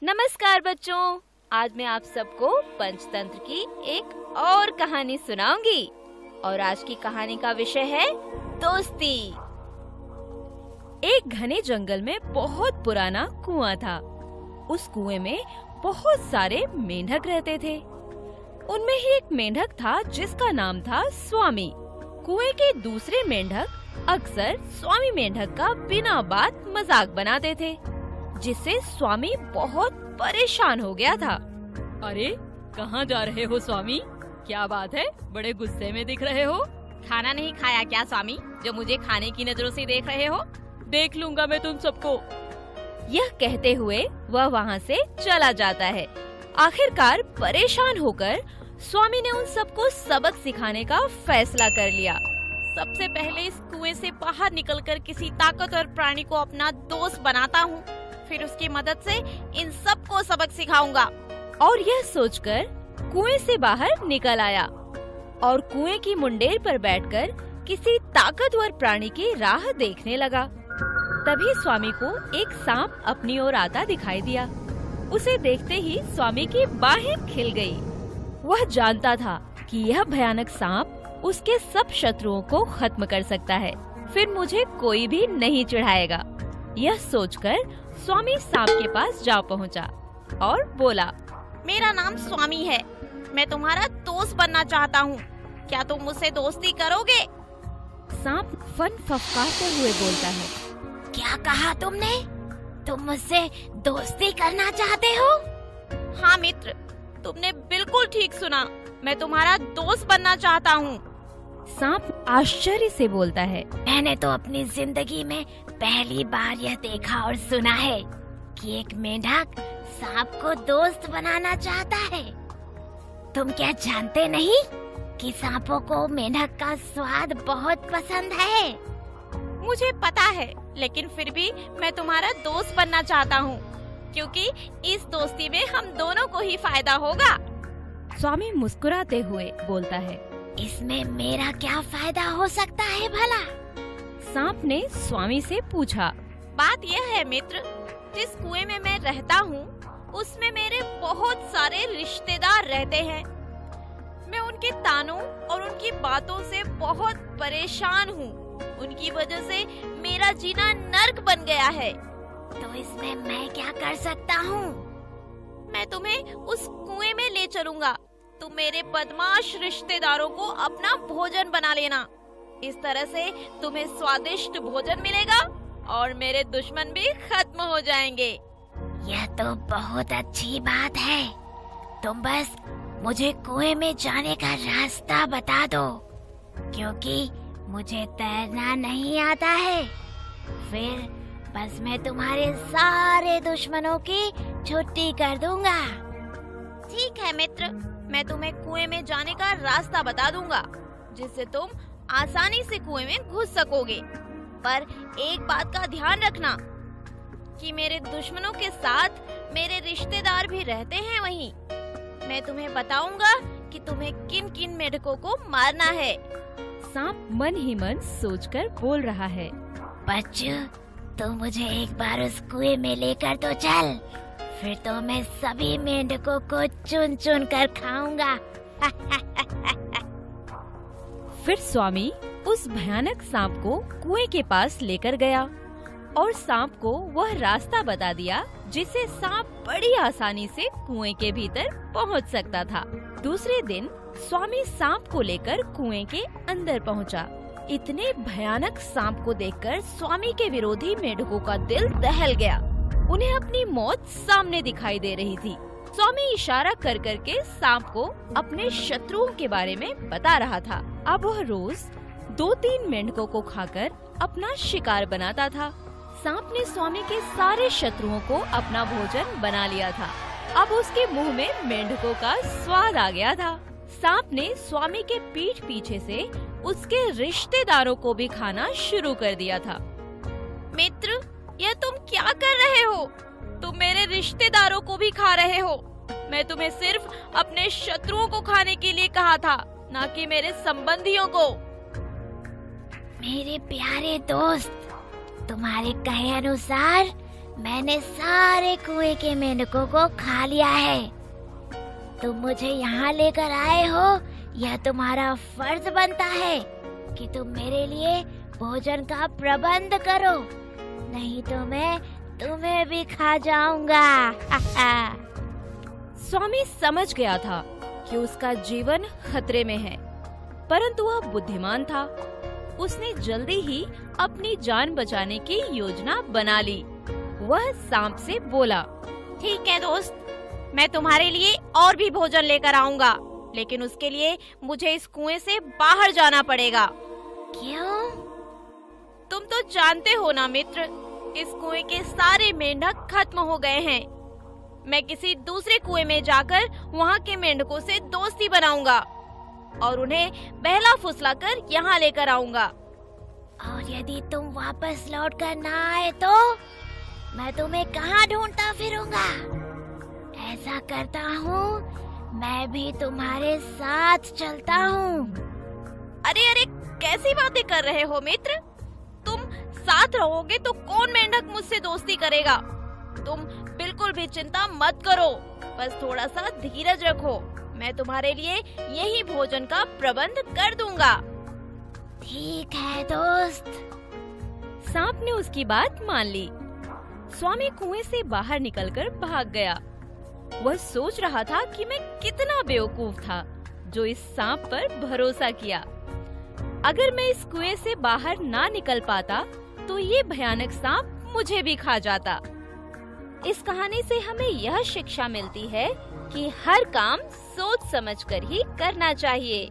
नमस्कार बच्चों, आज मैं आप सबको पंचतंत्र की एक और कहानी सुनाऊंगी और आज की कहानी का विषय है दोस्ती। एक घने जंगल में बहुत पुराना कुआं था। उस कुएं में बहुत सारे मेंढक रहते थे। उनमें ही एक मेंढक था जिसका नाम था स्वामी। कुएं के दूसरे मेंढक अक्सर स्वामी मेंढक का बिना बात मजाक बनाते थे, जिससे स्वामी बहुत परेशान हो गया था। अरे कहाँ जा रहे हो स्वामी? क्या बात है, बड़े गुस्से में दिख रहे हो। खाना नहीं खाया क्या स्वामी, जो मुझे खाने की नजरों से देख रहे हो? देख लूंगा मैं तुम सबको। यह कहते हुए वह वहाँ से चला जाता है। आखिरकार परेशान होकर स्वामी ने उन सबको सबक सिखाने का फैसला कर लिया। सबसे पहले इस कुएं से बाहर निकलकर किसी ताकतवर प्राणी को अपना दोस्त बनाता हूँ, फिर उसकी मदद से इन सबको सबक सिखाऊंगा। और यह सोचकर कुएं से बाहर निकल आया और कुएं की मुंडेर पर बैठकर किसी ताकतवर प्राणी की राह देखने लगा। तभी स्वामी को एक सांप अपनी ओर आता दिखाई दिया। उसे देखते ही स्वामी की बाहें खिल गई। वह जानता था कि यह भयानक सांप उसके सब शत्रुओं को खत्म कर सकता है, फिर मुझे कोई भी नहीं चिढ़ाएगा। यह सोचकर स्वामी सांप के पास जा पहुंचा और बोला, मेरा नाम स्वामी है, मैं तुम्हारा दोस्त बनना चाहता हूँ, क्या तुम मुझसे दोस्ती करोगे? सांप फन फफकारते हुए बोलता है, क्या कहा तुमने? तुम मुझसे दोस्ती करना चाहते हो? हाँ मित्र, तुमने बिल्कुल ठीक सुना, मैं तुम्हारा दोस्त बनना चाहता हूँ। सांप आश्चर्य से बोलता है, मैंने तो अपनी जिंदगी में पहली बार यह देखा और सुना है कि एक मेंढक सांप को दोस्त बनाना चाहता है। तुम क्या जानते नहीं कि सांपों को मेंढक का स्वाद बहुत पसंद है? मुझे पता है, लेकिन फिर भी मैं तुम्हारा दोस्त बनना चाहता हूँ, क्योंकि इस दोस्ती में हम दोनों को ही फायदा होगा। स्वामी मुस्कुराते हुए बोलता है, इसमें मेरा क्या फायदा हो सकता है भला? सांप ने स्वामी से पूछा, बात यह है मित्र, जिस कुएं में मैं रहता हूँ उसमें मेरे बहुत सारे रिश्तेदार रहते हैं। मैं उनके तानों और उनकी बातों से बहुत परेशान हूँ। उनकी वजह से मेरा जीना नर्क बन गया है। तो इसमें मैं क्या कर सकता हूँ? मैं तुम्हें उस कुएं में ले चलूंगा। तुम मेरे बदमाश रिश्तेदारों को अपना भोजन बना लेना। इस तरह से तुम्हें स्वादिष्ट भोजन मिलेगा और मेरे दुश्मन भी खत्म हो जाएंगे। यह तो बहुत अच्छी बात है। तुम बस मुझे कुएं में जाने का रास्ता बता दो, क्योंकि मुझे तैरना नहीं आता है। फिर बस मैं तुम्हारे सारे दुश्मनों की छुट्टी कर दूंगा। ठीक है मित्र, मैं तुम्हें कुएं में जाने का रास्ता बता दूंगा, जिससे तुम आसानी से कुएं में घुस सकोगे। पर एक बात का ध्यान रखना कि मेरे दुश्मनों के साथ मेरे रिश्तेदार भी रहते हैं वहीं। मैं तुम्हें बताऊंगा कि तुम्हें किन किन मेंढकों को मारना है। सांप मन ही मन सोचकर बोल रहा है, बच्चू, तो मुझे एक बार उस कुएं में लेकर तो चल, फिर तो मैं सभी मेंढकों को चुन चुन कर खाऊंगा। फिर स्वामी उस भयानक सांप को कुएं के पास लेकर गया और सांप को वह रास्ता बता दिया जिससे सांप बड़ी आसानी से कुएं के भीतर पहुंच सकता था। दूसरे दिन स्वामी सांप को लेकर कुएं के अंदर पहुंचा। इतने भयानक सांप को देखकर स्वामी के विरोधी मेंढकों का दिल दहल गया। उन्हें अपनी मौत सामने दिखाई दे रही थी। स्वामी इशारा कर करके सांप को अपने शत्रुओं के बारे में बता रहा था। अब वह रोज 2-3 मेंढकों को खाकर अपना शिकार बनाता था। सांप ने स्वामी के सारे शत्रुओं को अपना भोजन बना लिया था। अब उसके मुंह में मेंढकों का स्वाद आ गया था। सांप ने स्वामी के पीठ पीछे से उसके रिश्तेदारों को भी खाना शुरू कर दिया था। मित्र, यह तुम क्या कर रहे हो? तुम मेरे रिश्तेदारों को भी खा रहे हो। मैं तुम्हें सिर्फ अपने शत्रुओं को खाने के लिए कहा था, ना कि मेरे संबंधियों को। मेरे प्यारे दोस्त, तुम्हारे कहे अनुसार मैंने सारे कुएं के मेंढकों को खा लिया है। तुम मुझे यहाँ लेकर आए हो, यह तुम्हारा फर्ज बनता है कि तुम मेरे लिए भोजन का प्रबंध करो, नहीं तो मैं तुम्हें भी खा जाऊंगा। स्वामी समझ गया था कि उसका जीवन खतरे में है, परंतु वह बुद्धिमान था। उसने जल्दी ही अपनी जान बचाने की योजना बना ली। वह सांप से बोला, ठीक है दोस्त, मैं तुम्हारे लिए और भी भोजन लेकर आऊंगा, लेकिन उसके लिए मुझे इस कुएं से बाहर जाना पड़ेगा। क्यों? तुम तो जानते हो ना मित्र, इस कुएं के सारे मेंढक खत्म हो गए हैं। मैं किसी दूसरे कुएं में जाकर वहाँ के मेंढकों से दोस्ती बनाऊंगा और उन्हें बहला फुसलाकर यहाँ लेकर आऊंगा। और यदि तुम वापस लौट कर ना आए तो मैं तुम्हें कहाँ ढूंढता फिरूंगा। ऐसा करता हूँ, मैं भी तुम्हारे साथ चलता हूँ। अरे अरे, कैसी बातें कर रहे हो मित्र? तुम साथ रहोगे तो कौन मेंढक मुझसे दोस्ती करेगा? तुम बिल्कुल भी चिंता मत करो, बस थोड़ा सा धीरज रखो। मैं तुम्हारे लिए यही भोजन का प्रबंध कर दूंगा। ठीक है दोस्त। सांप ने उसकी बात मान ली। स्वामी कुएं से बाहर निकलकर भाग गया। वह सोच रहा था कि मैं कितना बेवकूफ था जो इस सांप पर भरोसा किया। अगर मैं इस कुएं से बाहर ना निकल पाता तो ये भयानक सांप मुझे भी खा जाता। इस कहानी से हमें यह शिक्षा मिलती है कि हर काम सोच समझकर ही करना चाहिए।